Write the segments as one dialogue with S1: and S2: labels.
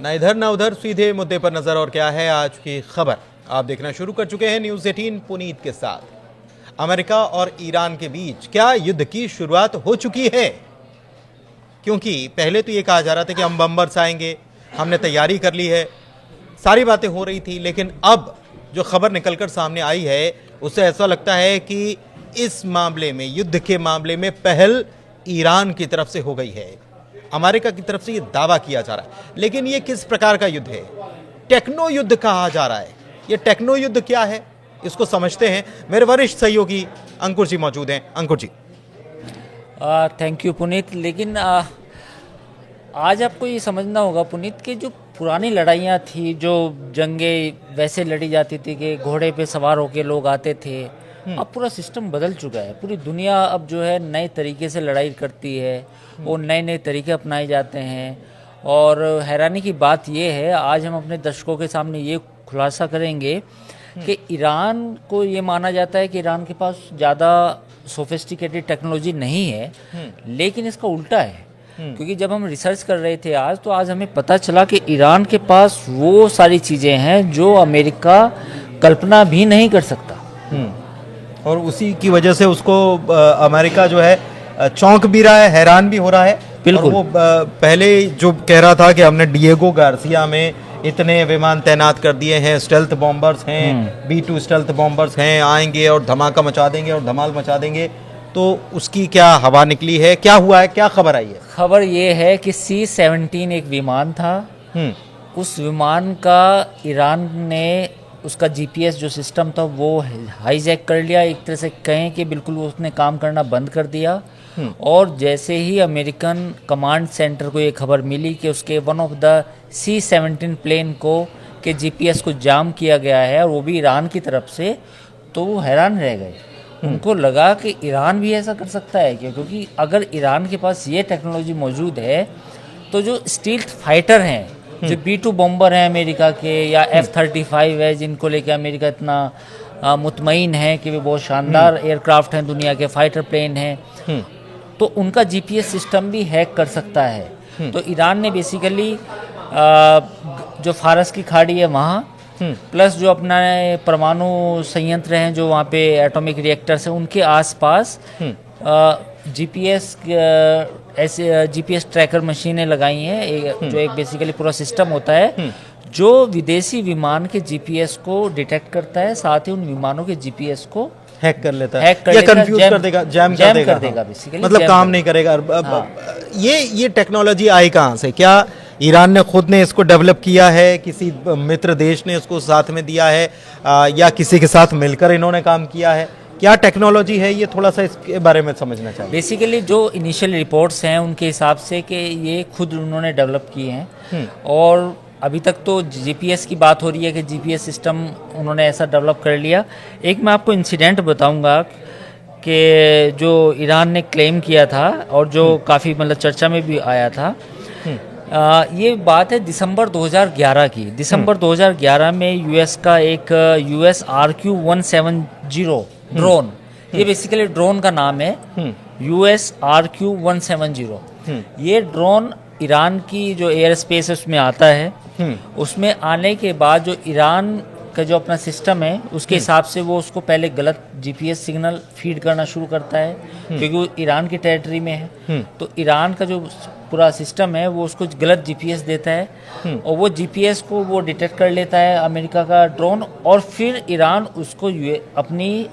S1: ना इधर ना उधर, सीधे मुद्दे पर नजर। और क्या है आज की खबर, आप देखना शुरू कर चुके हैं न्यूज़ 18 पुनीत के साथ। अमेरिका और ईरान के बीच क्या युद्ध की शुरुआत हो चुकी है? क्योंकि पहले तो ये कहा जा रहा था कि हम बम्बर्स आएंगे, हमने तैयारी कर ली है, सारी बातें हो रही थी। लेकिन अब जो खबर निकलकर सामने आई है उससे ऐसा लगता है कि इस मामले में, युद्ध के मामले में पहल ईरान की तरफ से हो गई है। अमेरिका की तरफ से ये दावा किया जा रहा है, लेकिन ये किस प्रकार का युद्ध है? टेक्नो युद्ध कहा जा रहा है। ये टेक्नो युद्ध क्या है, इसको समझते हैं। मेरे वरिष्ठ सहयोगी अंकुर जी मौजूद हैं। अंकुर जी।
S2: Thank you Puneet. लेकिन आज आपको ये समझना होगा पुनीत कि जो पुरानी लड़ाइयाँ थी, जो जंगें वैसे लड़ी जाती थी कि घोड़े पे सवार होके लोग आते थे, अब पूरा सिस्टम बदल चुका है। पूरी दुनिया अब जो है नए तरीके से लड़ाई करती है और नए नए तरीके अपनाए जाते हैं। और हैरानी की बात यह है, आज हम अपने दर्शकों के सामने ये खुलासा करेंगे कि ईरान को ये माना जाता है कि ईरान के पास ज़्यादा सोफिस्टिकेटेड टेक्नोलॉजी नहीं है, लेकिन इसका उल्टा है। क्योंकि जब हम रिसर्च कर रहे थे आज, तो आज हमें पता चला कि ईरान के पास वो सारी चीज़ें हैं जो अमेरिका कल्पना भी नहीं कर सकता।
S1: और उसी की वजह से उसको अमेरिका जो है चौंक भी रहा है, हैरान भी हो रहा है।
S2: बिल्कुल।
S1: वो पहले जो कह रहा था कि हमने डिएगो गार्सिया में इतने विमान तैनात कर दिए हैं, स्टेल्थ बॉम्बर्स हैं, B-2 स्टेल्थ बॉम्बर्स हैं, आएंगे और धमाका मचा देंगे और धमाल मचा देंगे, तो उसकी क्या हवा निकली है? क्या हुआ है, क्या खबर आई है?
S2: खबर ये है कि C-17 एक विमान था। उस विमान का ईरान ने उसका GPS जो सिस्टम था वो हाईजैक कर लिया। एक तरह से कहें कि बिल्कुल उसने काम करना बंद कर दिया। और जैसे ही अमेरिकन कमांड सेंटर को ये खबर मिली कि उसके one of the C-17 plane को के GPS को जाम किया गया है, और वो भी ईरान की तरफ से, तो वो हैरान रह गए। उनको लगा कि ईरान भी ऐसा कर सकता है क्या? क्योंकि अगर ईरान के पास ये टेक्नोलॉजी मौजूद है, तो जो स्टील्थ फाइटर हैं, जो B-2 बॉम्बर हैं अमेरिका के, या F-35 है, जिनको लेके अमेरिका इतना मुतमईन है कि वे बहुत शानदार एयरक्राफ्ट हैं, दुनिया के फाइटर प्लेन हैं, तो उनका GPS सिस्टम भी हैक कर सकता है। तो ईरान ने बेसिकली जो फारस की खाड़ी है वहाँ, प्लस जो अपना परमाणु संयंत्र हैं, जो वहाँ पे एटॉमिक रिएक्टर्स हैं, उनके आसपास GPS ट्रैकर मशीनें लगाई हैं, जो एक बेसिकली पूरा सिस्टम होता है जो विदेशी विमान के GPS को डिटेक्ट करता है, साथ ही उन विमानों के GPS को
S1: हैक कर लेता है या कंफ्यूज कर देगा, जैम कर देगा बेसिकली, मतलब काम नहीं करेगा। ये टेक्नोलॉजी आई कहाँ से? क्या ईरान ने खुद ने इसको डेवलप किया है, किसी मित्र देश ने इसको साथ में दिया है, या किसी के साथ मिलकर इन्होंने काम किया है? क्या टेक्नोलॉजी है ये, थोड़ा सा इसके बारे में समझना चाहिए।
S2: बेसिकली जो इनिशियल रिपोर्ट्स हैं उनके हिसाब से कि ये खुद उन्होंने डेवलप किए हैं। और अभी तक तो GPS की बात हो रही है कि GPS सिस्टम उन्होंने ऐसा डेवलप कर लिया। एक मैं आपको इंसिडेंट बताऊंगा कि जो ईरान ने क्लेम किया था और जो काफ़ी मतलब चर्चा में भी आया था। ये बात है दिसंबर 2011 की। दिसंबर 2011 में US का एक US RQ-170 ड्रोन, ये बेसिकली ड्रोन का नाम है, US RQ-170। ये ड्रोन ईरान की जो एयर स्पेस है उसमें आता है। उसमें आने के बाद जो ईरान का जो अपना सिस्टम है, उसके हिसाब से वो उसको पहले गलत GPS सिग्नल फीड करना शुरू करता है, क्योंकि वो ईरान की टेरिटरी में है। तो ईरान का जो पूरा सिस्टम है वो उसको गलत GPS देता है, और वो GPS को वो डिटेक्ट कर लेता है अमेरिका का ड्रोन, और फिर ईरान उसको अपनी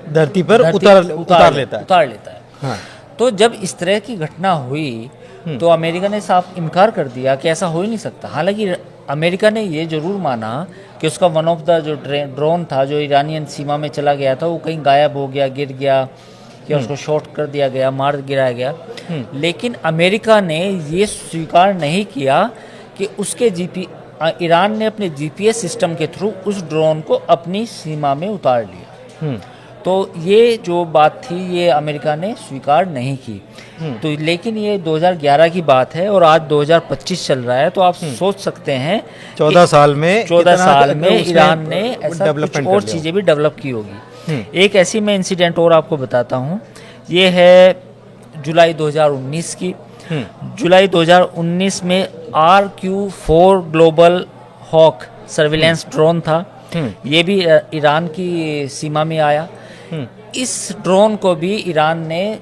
S1: धरती पर उतार लेता है। हाँ।
S2: तो जब इस तरह की घटना हुई तो अमेरिका ने साफ इनकार कर दिया कि ऐसा हो ही नहीं सकता। हालांकि अमेरिका ने ये जरूर माना कि उसका वन ऑफ द जो ड्रोन था, जो ईरानियन सीमा में चला गया था, वो कहीं गायब हो गया, गिर गया, या उसको शॉट कर दिया गया, मार गिराया गया। लेकिन अमेरिका ने ये स्वीकार नहीं किया कि उसके ईरान ने अपने GPS सिस्टम के थ्रू उस ड्रोन को अपनी सीमा में उतार लिया। तो ये जो बात थी ये अमेरिका ने स्वीकार नहीं की। तो लेकिन ये 2011 की बात है और आज 2025 चल रहा है, तो आप सोच सकते हैं
S1: 14 साल में
S2: ईरान ने ऐसा कुछ और चीज़ें भी डेवलप की होगी। एक ऐसी मैं इंसिडेंट और आपको बताता हूँ। ये है जुलाई 2019 की। जुलाई 2019 में RQ-4 global hoc surveillance drone था, ये भी ईरान की सीमा में आया। इस ड्रोन को भी ईरान ने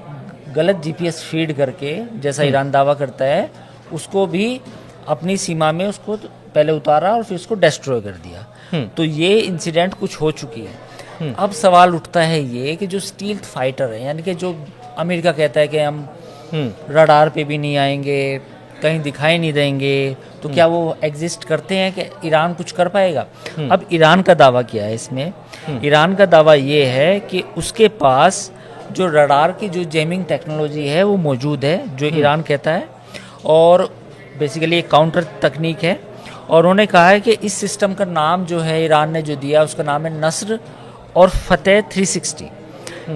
S2: गलत जीपीएस फीड करके, जैसा ईरान दावा करता है, उसको भी अपनी सीमा में उसको पहले उतारा और फिर उसको डिस्ट्रॉय कर दिया। तो ये इंसिडेंट कुछ हो चुकी है। अब सवाल उठता है ये कि जो स्टील्थ फाइटर है, यानी कि जो अमेरिका कहता है कि हम रडार पे भी नहीं आएंगे, कहीं दिखाई नहीं देंगे, तो क्या वो एग्जिस्ट करते हैं कि ईरान कुछ कर पाएगा? अब ईरान का दावा क्या है इसमें? ईरान का दावा ये है कि उसके पास जो रडार की जो जैमिंग टेक्नोलॉजी है वो मौजूद है, जो ईरान कहता है, और बेसिकली एक काउंटर तकनीक है। और उन्होंने कहा है कि इस सिस्टम का नाम जो है ईरान ने जो दिया उसका नाम है नस्र और फतेह 360।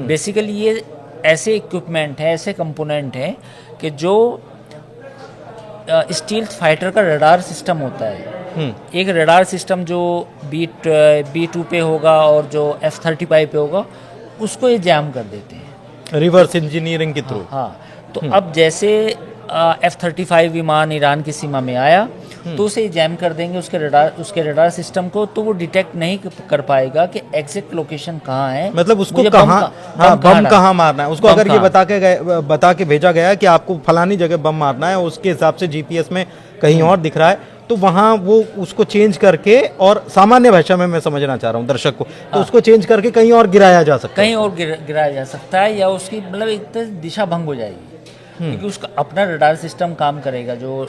S2: बेसिकली ये ऐसे इक्विपमेंट है, ऐसे कंपोनेंट हैं कि जो स्टील्थ फाइटर का रडार सिस्टम होता है। एक रडार सिस्टम जो B2 पे होगा और जो F-35 पे होगा, उसको ये जैम कर देते हैं
S1: रिवर्स इंजीनियरिंग के थ्रू।
S2: हाँ, तो अब जैसे F-35 विमान ईरान की सीमा में आया तो उसे जैम कर देंगे उसके रडार सिस्टम को, तो वो डिटेक्ट नहीं कर पाएगा कि एग्जैक्ट लोकेशन कहाँ है,
S1: मतलब उसको कहाँ बम कहाँ मारना है। उसको अगर ये बता के भेजा गया है कि आपको फलानी जगह बम मारना है, उसके हिसाब से जीपीएस में कहीं और दिख रहा है, तो वहाँ वो उसको चेंज करके, और सामान्य भाषा में मैं समझना चाह रहा हूँ दर्शक को, तो उसको चेंज करके कहीं और गिराया जा सकता है,
S2: कहीं और गिराया जा सकता है, या उसकी मतलब एक तरह दिशा भंग हो जाएगी, क्योंकि उसका अपना रडार सिस्टम काम करेगा जो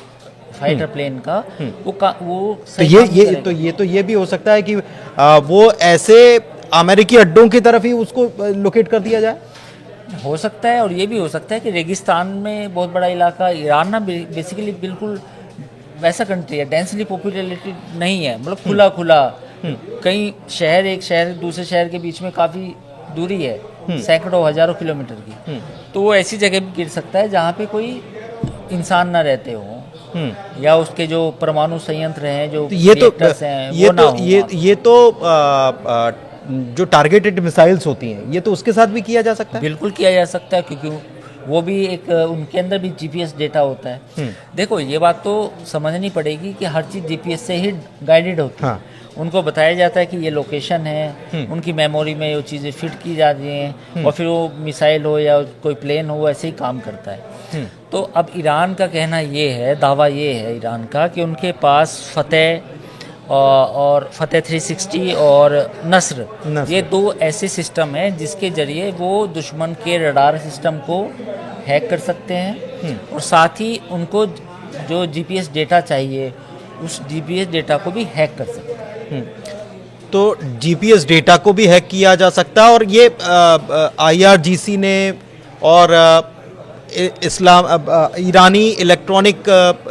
S2: फाइटर प्लेन का, वो सही
S1: तो ये भी हो सकता है कि वो ऐसे अमेरिकी अड्डों की तरफ ही उसको लोकेट कर दिया जाए,
S2: हो सकता है। और ये भी हो सकता है कि रेगिस्तान में बहुत बड़ा इलाका, ईरान ना बेसिकली बिल्कुल वैसा कंट्री है, डेंसली पॉपुलेटेड नहीं है, मतलब खुला खुला, कई शहर एक शहर दूसरे शहर के बीच में काफ़ी दूरी है, सैकड़ों हजारों किलोमीटर की, तो वो ऐसी जगह भी गिर सकता है जहाँ पे कोई इंसान ना रहते हो, या उसके जो परमाणु संयंत्र हैं, जो रिएक्टर्स हैं, वो ना हो।
S1: ये तो जो टारगेटेड मिसाइल्स होती हैं, ये तो उसके साथ भी किया जा सकता है।
S2: बिल्कुल किया जा सकता है, क्योंकि वो भी एक, उनके अंदर भी जीपीएस डेटा होता है। देखो, ये बात तो समझनी पड़ेगी कि हर चीज़ जीपीएस से ही गाइडेड होती है। उनको बताया जाता है कि ये लोकेशन है, उनकी मेमोरी में वो चीज़ें फिट की जाती हैं, और फिर वो मिसाइल हो या कोई प्लेन हो, ऐसे ही काम करता है। तो अब ईरान का कहना ये है, दावा ये है ईरान का, कि उनके पास फतेह 360 और नस्र, ये दो ऐसे सिस्टम हैं जिसके जरिए वो दुश्मन के रडार सिस्टम को हैक कर सकते हैं, और साथ ही उनको जो जीपीएस डेटा चाहिए उस जीपीएस डेटा को भी हैक कर सकते हैं।
S1: तो जीपीएस डेटा को भी हैक किया जा सकता है, और ये IRGC ने और ईरानी इलेक्ट्रॉनिक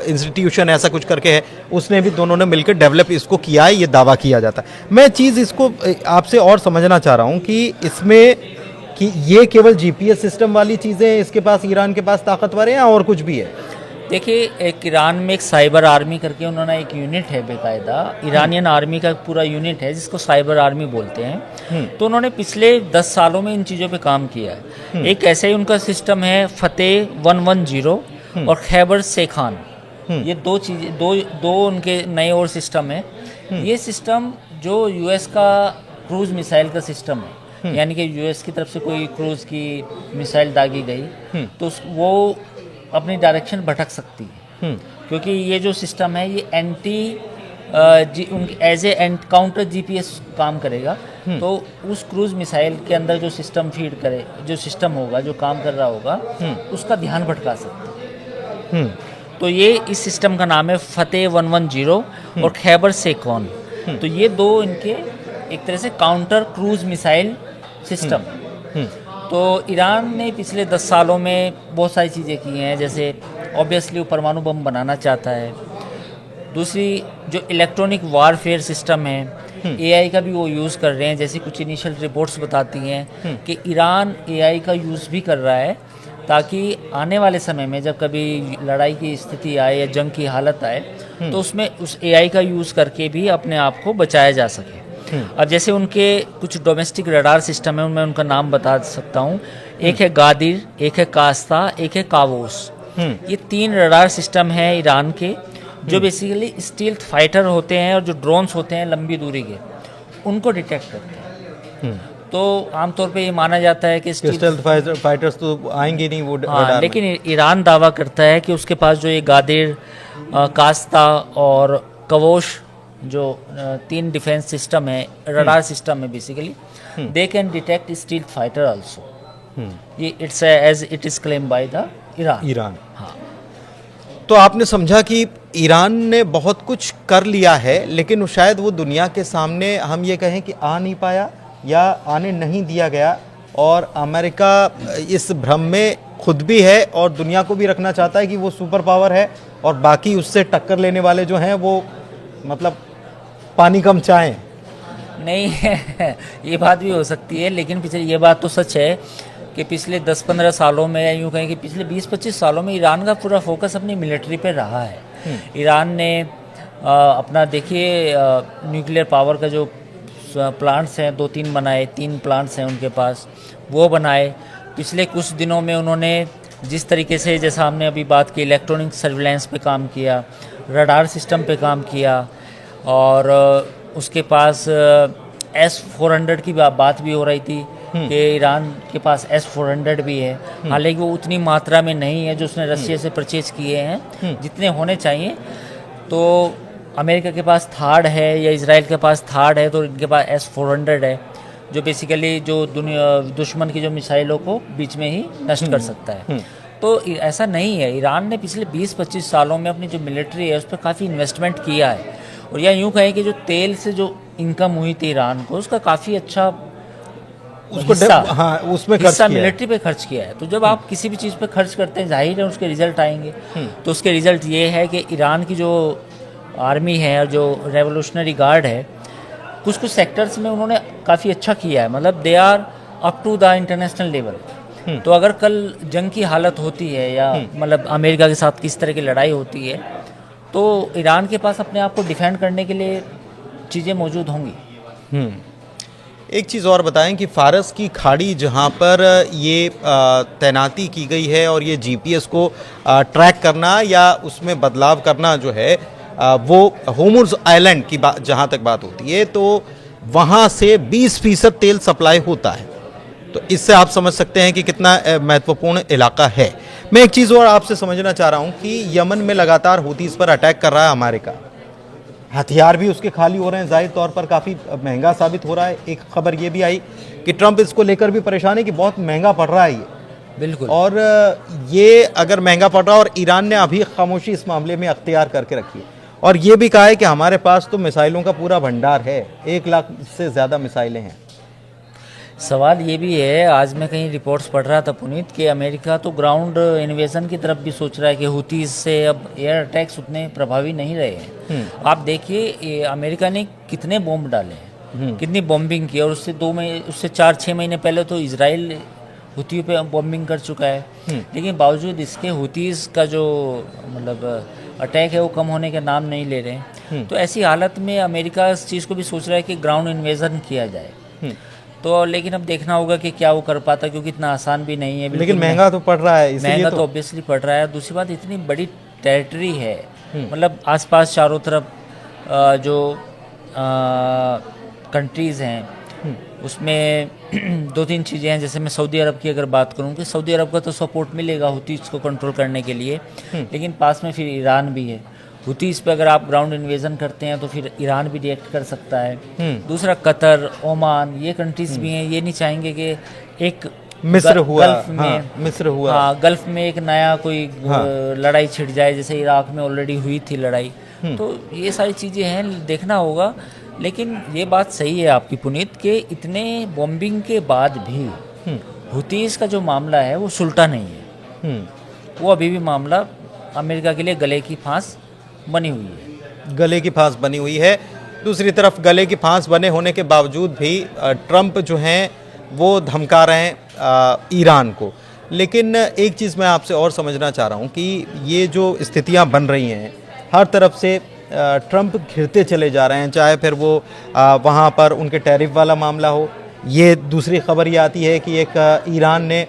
S1: इंस्टीट्यूशन ऐसा कुछ करके है, उसने भी, दोनों ने मिलकर डेवलप इसको किया है, ये दावा किया जाता है। मैं चीज़ इसको आपसे और समझना चाह रहा हूँ कि इसमें कि ये केवल जीपीएस सिस्टम वाली चीज़ें इसके पास, ईरान के पास ताकतवर है, या और कुछ भी है?
S2: देखिए, एक ईरान में एक साइबर आर्मी करके उन्होंने एक यूनिट है, बेकायदा ईरानियन आर्मी का पूरा यूनिट है जिसको साइबर आर्मी बोलते हैं। तो उन्होंने पिछले 10 सालों में इन चीज़ों पे काम किया है। एक ऐसे ही उनका सिस्टम है फतेह 110 और खैबर सेखान, ये दो चीज़ें, दो उनके नए और सिस्टम है। ये सिस्टम जो यूएस का क्रूज मिसाइल का सिस्टम है, यानी कि यूएस की तरफ से कोई क्रूज की मिसाइल दागी गई तो वो अपनी डायरेक्शन भटक सकती है, क्योंकि ये जो सिस्टम है ये उनकी एज ए काउंटर जीपीएस काम करेगा। तो उस क्रूज मिसाइल के अंदर जो सिस्टम फीड करे, जो सिस्टम होगा, जो काम कर रहा होगा, उसका ध्यान भटका सकता है। तो ये इस सिस्टम का नाम है फतेह 110 और खैबर सेखॉन। तो ये दो इनके एक तरह से काउंटर क्रूज मिसाइल सिस्टम। तो ईरान ने पिछले 10 सालों में बहुत सारी चीज़ें की हैं, जैसे ऑब्वियसली वो परमाणु बम बनाना चाहता है। दूसरी जो इलेक्ट्रॉनिक वारफेयर सिस्टम है, एआई का भी वो यूज़ कर रहे हैं, जैसे कुछ इनिशियल रिपोर्ट्स बताती हैं कि ईरान एआई का यूज़ भी कर रहा है, ताकि आने वाले समय में जब कभी लड़ाई की स्थिति आए या जंग की हालत आए तो उसमें उस एआई का यूज़ करके भी अपने आप को बचाया जा सके। अब जैसे उनके कुछ डोमेस्टिक रडार सिस्टम है, उनमें उनका नाम बता सकता हूँ। एक है गादिर, एक है कास्ता, एक है कावोस। ये 3 रडार सिस्टम है ईरान के, जो बेसिकली स्टील्थ फाइटर होते हैं और जो ड्रोन्स होते हैं लंबी दूरी के, उनको डिटेक्ट करते हैं। तो आमतौर पे ये माना जाता है कि
S1: स्टील्थ फाइटर्स तो आएंगे नहीं वो
S2: हाँ,
S1: रडार
S2: लेकिन ईरान दावा करता है कि उसके पास जो ये गादिर, कास्ता और कवोश जो 3 डिफेंस सिस्टम है, रडार सिस्टम है basically, they can detect stealth fighter also. ये it's as it is claim by the Iran. हाँ,
S1: तो आपने समझा कि ईरान ने बहुत कुछ कर लिया है, लेकिन शायद वो दुनिया के सामने हम ये कहें कि आ नहीं पाया या आने नहीं दिया गया, और अमेरिका इस भ्रम में खुद भी है और दुनिया को भी रखना चाहता है कि वो सुपर पावर है, और बाकी उससे टक्कर लेने वाले जो हैं वो मतलब पानी कम चाहें।
S2: नहीं है ये बात भी हो सकती है, लेकिन पिछले ये बात तो सच है कि पिछले 10-15 सालों में, या यूँ कहें कि पिछले 20-25 सालों में ईरान का पूरा फोकस अपनी मिलिट्री पे रहा है। ईरान ने अपना देखिए न्यूक्लियर पावर का जो प्लांट्स हैं 2-3 बनाए, 3 प्लांट्स हैं उनके पास, वो बनाए। पिछले कुछ दिनों में उन्होंने जिस तरीके से, जैसा हमने अभी बात की, इलेक्ट्रॉनिक सर्विलेंस पे काम किया, रडार सिस्टम पे काम किया, और उसके पास S-400 की बात भी हो रही थी कि ईरान के पास S-400 भी है। हालांकि वो उतनी मात्रा में नहीं है जो उसने रशिया से परचेज किए हैं जितने होने चाहिए। तो अमेरिका के पास थार्ड है या इजराइल के पास थार्ड है, तो इनके पास S-400 है, जो बेसिकली जो दुश्मन की जो मिसाइलों को बीच में ही नष्ट कर सकता है। तो ऐसा नहीं है, ईरान ने पिछले 20-25 सालों में अपनी जो मिलिट्री है उस पर काफ़ी इन्वेस्टमेंट किया है, और या यूँ कहें कि जो तेल से जो इनकम हुई थी ईरान को, उसका काफ़ी अच्छा
S1: उसमें
S2: हिस्सा मिलिट्री पे खर्च किया है। तो जब आप किसी भी चीज़ पे खर्च करते हैं, जाहिर है उसके रिजल्ट आएंगे। तो उसके रिजल्ट ये है कि ईरान की जो आर्मी है और जो रेवोल्यूशनरी गार्ड है, कुछ कुछ सेक्टर्स में उन्होंने काफ़ी अच्छा किया है, मतलब they are up to the international level. तो अगर कल जंग की हालत होती है या मतलब अमेरिका के साथ किस तरह की लड़ाई होती है, तो ईरान के पास अपने आप को डिफेंड करने के लिए चीज़ें मौजूद होंगी।
S1: एक चीज़ और बताएं कि फारस की खाड़ी जहां पर ये तैनाती की गई है और ये जीपीएस को ट्रैक करना या उसमें बदलाव करना जो है, वो होर्मुज़ आइलैंड की बात जहां तक बात होती है, तो वहां से 20% तेल सप्लाई होता है। तो इससे आप समझ सकते हैं कि कितना महत्वपूर्ण इलाका है। मैं एक चीज़ और आपसे समझना चाह रहा हूं कि यमन में लगातार हूतीस पर अटैक कर रहा है अमेरिका, हथियार भी उसके खाली हो रहे हैं, जाहिर तौर पर काफ़ी महंगा साबित हो रहा है। एक खबर ये भी आई कि ट्रंप इसको लेकर भी परेशान है कि बहुत महंगा पड़ रहा है ये।
S2: बिल्कुल।
S1: और ये अगर महंगा पड़ रहा है, और ईरान ने अभी खामोशी इस मामले में अख्तियार करके रखी है, और ये भी कहा है कि हमारे पास तो मिसाइलों का पूरा भंडार है, 1 लाख से ज़्यादा मिसाइलें हैं।
S2: सवाल ये भी है, आज मैं कहीं रिपोर्ट्स पढ़ रहा था पुनीत, कि अमेरिका तो ग्राउंड इन्वेजन की तरफ भी सोच रहा है कि हुतीज से अब एयर अटैक्स उतने प्रभावी नहीं रहे हैं। आप देखिए अमेरिका ने कितने बॉम्ब डाले हैं, कितनी बॉम्बिंग की, और उससे 4-6 महीने पहले तो इजराइल हुतियों पे बॉम्बिंग कर चुका है। लेकिन बावजूद इसके हुतीज का जो मतलब अटैक है वो कम होने के नाम नहीं ले रहे हैं। तो ऐसी हालत में अमेरिका इस चीज़ को भी सोच रहा है कि ग्राउंड इन्वेजन किया जाए। तो लेकिन अब देखना होगा कि क्या वो कर पाता, क्योंकि इतना आसान भी नहीं है।
S1: लेकिन महंगा तो पड़ रहा है,
S2: महंगा तो ऑब्वियसली पड़ रहा है। दूसरी बात, इतनी बड़ी टेरिटरी है, मतलब आसपास चारों तरफ जो कंट्रीज़ हैं उसमें 2-3 चीज़ें हैं। जैसे मैं सऊदी अरब की अगर बात करूं कि सऊदी अरब का तो सपोर्ट मिलेगा हुतीज़ को कंट्रोल करने के लिए, लेकिन पास में फिर ईरान भी है। हुतीज़ पे अगर आप ग्राउंड इन्वेजन करते हैं तो फिर ईरान भी रिएक्ट कर सकता है। दूसरा कतर, ओमान, ये कंट्रीज़ भी हैं, ये नहीं चाहेंगे कि एक
S1: मिस्र हुआ,
S2: गल्फ में एक नया कोई लड़ाई छिड़ जाए, जैसे इराक में ऑलरेडी हुई थी लड़ाई। तो ये सारी चीज़ें हैं, देखना होगा। लेकिन ये बात सही है आपकी पुनीत, कि इतने बॉम्बिंग के बाद भी हुतीज़ का जो मामला है वो सुलटा नहीं है। वो अभी भी मामला अमेरिका के लिए गले की फांस बनी हुई है।
S1: गले की फांस बनी हुई है। दूसरी तरफ गले की फांस बने होने के बावजूद भी ट्रंप जो हैं वो धमका रहे हैं ईरान को। लेकिन एक चीज़ मैं आपसे और समझना चाह रहा हूँ कि ये जो स्थितियाँ बन रही हैं, हर तरफ से ट्रंप घिरते चले जा रहे हैं, चाहे फिर वो वहाँ पर उनके टैरिफ वाला मामला हो। ये दूसरी खबर ये आती है कि एक ईरान ने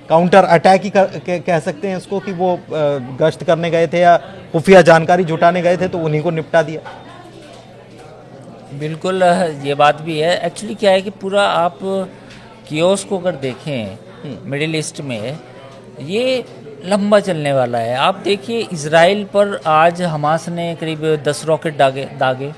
S1: काउंटर अटैक ही कह सकते हैं इसको, कि वो गश्त करने गए थे या खुफिया जानकारी जुटाने गए थे तो उन्हीं को निपटा दिया।
S2: बिल्कुल ये बात भी है। एक्चुअली क्या है कि पूरा आप कियोस को अगर देखें मिडिल ईस्ट में, ये लंबा चलने वाला है। आप देखिए इसराइल पर आज हमास ने करीब 10 रॉकेट दागे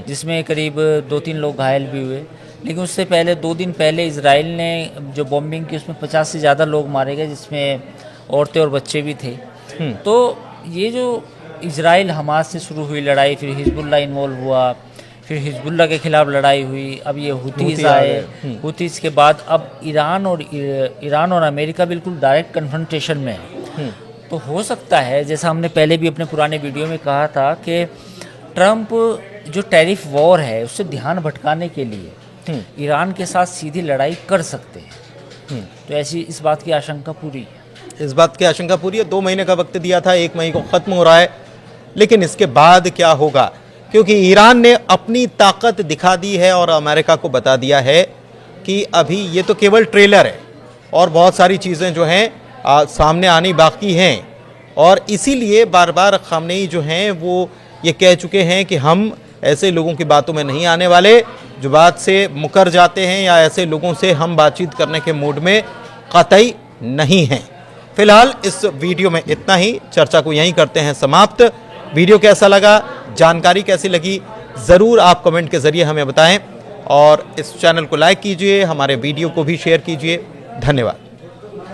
S2: जिसमें करीब 2-3 लोग घायल भी हुए। लेकिन उससे पहले 2 दिन पहले इसराइल ने जो बॉम्बिंग की उसमें 50 से ज़्यादा लोग मारे गए, जिसमें औरतें और बच्चे भी थे। तो ये जो इसराइल हमास से शुरू हुई लड़ाई, फिर हिजबुल्ला इन्वॉल्व हुआ, फिर हिजबुल्ला के खिलाफ लड़ाई हुई, अब ये हुतीज़ आए, हुतीज़ के बाद अब ईरान और अमेरिका बिल्कुल डायरेक्ट कन्फ्रंटेशन में है। तो हो सकता है, जैसा हमने पहले भी अपने पुराने वीडियो में कहा था, कि ट्रंप जो टैरिफ वॉर है उससे ध्यान भटकाने के लिए ईरान के साथ सीधी लड़ाई कर सकते हैं। तो ऐसी इस बात की आशंका पूरी है।
S1: इस बात की आशंका पूरी है। 2 महीने का वक्त दिया था, 1 मई को खत्म हो रहा है, लेकिन इसके बाद क्या होगा? क्योंकि ईरान ने अपनी ताकत दिखा दी है और अमेरिका को बता दिया है कि अभी ये तो केवल ट्रेलर है और बहुत सारी चीज़ें जो हैं सामने आनी बाकी हैं। और इसीलिए बार बार खामनेई जो हैं वो ये कह चुके हैं कि हम ऐसे लोगों की बातों में नहीं आने वाले जो बात से मुकर जाते हैं, या ऐसे लोगों से हम बातचीत करने के मूड में कतई नहीं हैं। फिलहाल इस वीडियो में इतना ही, चर्चा को यहीं करते हैं समाप्त। वीडियो कैसा लगा, जानकारी कैसी लगी, ज़रूर आप कमेंट के ज़रिए हमें बताएं और इस चैनल को लाइक कीजिए, हमारे वीडियो को भी शेयर कीजिए। धन्यवाद।